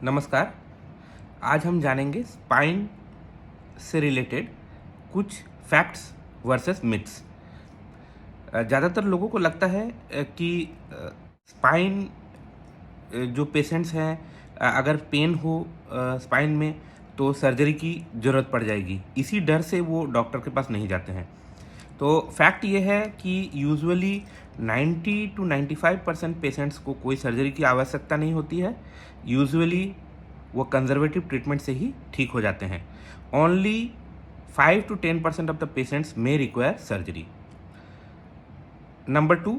नमस्कार। आज हम जानेंगे स्पाइन से रिलेटेड कुछ फैक्ट्स वर्सेस मिथ्स। ज़्यादातर लोगों को लगता है कि स्पाइन जो पेशेंट्स हैं, अगर पेन हो स्पाइन में तो सर्जरी की ज़रूरत पड़ जाएगी। इसी डर से वो डॉक्टर के पास नहीं जाते हैं। तो फैक्ट ये है कि यूजुअली 90 to 95% पेशेंट्स को कोई सर्जरी की आवश्यकता नहीं होती है। यूजुअली वो कंजर्वेटिव ट्रीटमेंट से ही ठीक हो जाते हैं। Only 5 to 10% of the patients may require surgery. Number 2,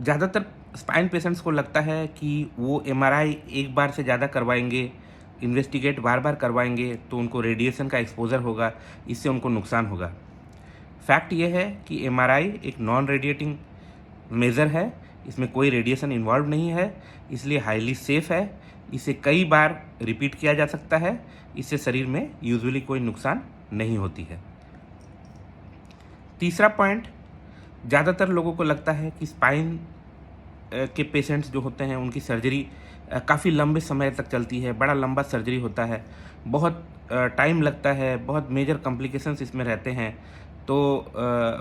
ज़्यादातर स्पाइन पेशेंट्स को लगता है कि वो एमआरआई एक बार से ज़्यादा करवाएंगे, इन्वेस्टिगेट बार बार करवाएंगे तो उनको रेडिएशन का एक्सपोजर होगा, इससे उनको नुकसान होगा। फैक्ट ये है कि एमआरआई एक नॉन रेडिएटिंग मेज़र है, इसमें कोई रेडिएशन इन्वॉल्व नहीं है, इसलिए हाईली सेफ है। इसे कई बार रिपीट किया जा सकता है, इससे शरीर में यूजुअली कोई नुकसान नहीं होती है। तीसरा पॉइंट, ज़्यादातर लोगों को लगता है कि स्पाइन के पेशेंट्स जो होते हैं उनकी सर्जरी काफ़ी लंबे समय तक चलती है, बड़ा लंबा सर्जरी होता है, बहुत टाइम लगता है, बहुत मेजर कॉम्प्लिकेशंस इसमें रहते हैं। तो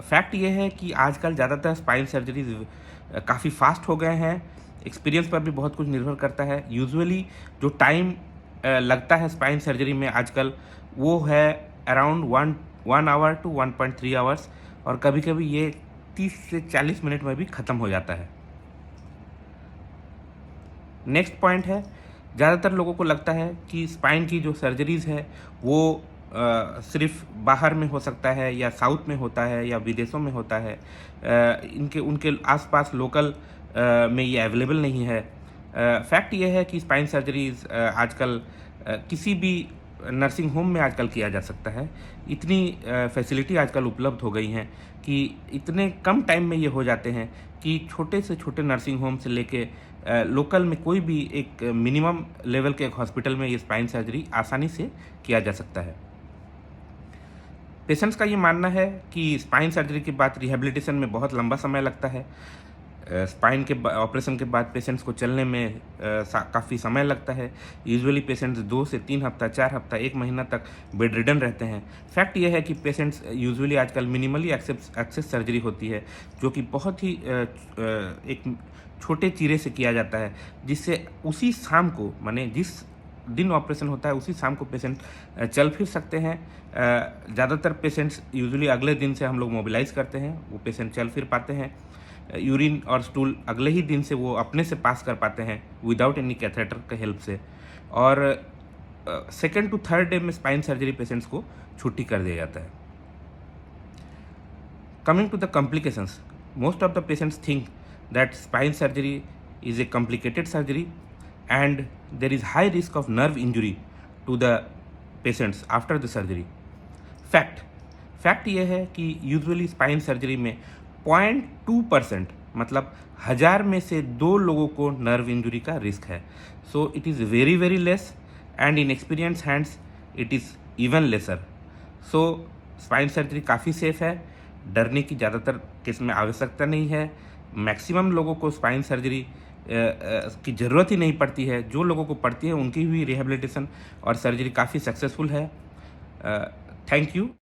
फैक्ट ये है कि आजकल ज़्यादातर स्पाइन सर्जरीज काफ़ी फास्ट हो गए हैं। एक्सपीरियंस पर भी बहुत कुछ निर्भर करता है। यूजुअली जो टाइम लगता है स्पाइन सर्जरी में आजकल वो है अराउंड 1 आवर टू 1.3 आवर्स, और कभी कभी ये 30 से 40 मिनट में भी ख़त्म हो जाता है। नेक्स्ट पॉइंट है, ज़्यादातर लोगों को लगता है कि स्पाइन की जो सर्जरीज़ है वो सिर्फ बाहर में हो सकता है, या साउथ में होता है, या विदेशों में होता है। उनके आसपास लोकल में ये अवेलेबल नहीं है। फैक्ट ये है कि स्पाइन सर्जरीज आजकल किसी भी नर्सिंग होम में आजकल किया जा सकता है। इतनी फैसिलिटी आजकल उपलब्ध हो गई हैं कि इतने कम टाइम में ये हो जाते हैं कि छोटे से छोटे नर्सिंग होम से लेके लोकल में कोई भी एक मिनिमम लेवल के एक हॉस्पिटल में ये स्पाइन सर्जरी आसानी से किया जा सकता है। पेशेंट्स का ये मानना है कि स्पाइन सर्जरी के बाद रिहेबिलिटेशन में बहुत लंबा समय लगता है। स्पाइन के ऑपरेशन के बाद पेशेंट्स को चलने में काफ़ी समय लगता है। यूजुअली पेशेंट्स 2 से 3 हफ्ता, 4 हफ्ता, 1 महीना तक बेड रिडन रहते हैं। फैक्ट ये है कि पेशेंट्स यूजुअली आजकल मिनिमली एक्सेस सर्जरी होती है, जो कि बहुत ही एक छोटे चीरे से किया जाता है, जिससे उसी शाम को, माने जिस दिन ऑपरेशन होता है उसी शाम को पेशेंट चल फिर सकते हैं। ज़्यादातर पेशेंट्स यूजुअली अगले दिन से हम लोग मोबिलाइज़ करते हैं, वो पेशेंट चल फिर पाते हैं। यूरिन और स्टूल अगले ही दिन से वो अपने से पास कर पाते हैं विदाउट एनी कैथेटर के हेल्प से। और सेकेंड टू थर्ड डे में स्पाइन सर्जरी पेशेंट्स को छुट्टी कर दिया जाता है। Coming to the complications, most of the patients think that spine surgery is a complicated surgery and there is high risk of nerve injury to the patients after the surgery. Fact ये है कि usually spine surgery में 0.2%, मतलब 1000 में से 2 लोगों को nerve injury का रिस्क है। So it is very very less, and in experience hands it is even laser. So spine surgery काफ़ी सेफ है, डरने की ज़्यादातर केस में आवश्यकता नहीं है। मैक्सिमम लोगों को स्पाइन सर्जरी की ज़रूरत ही नहीं पड़ती है। जो लोगों को पड़ती है उनकी भी रिहेबिलिटेशन और सर्जरी काफ़ी सक्सेसफुल है। Thank you.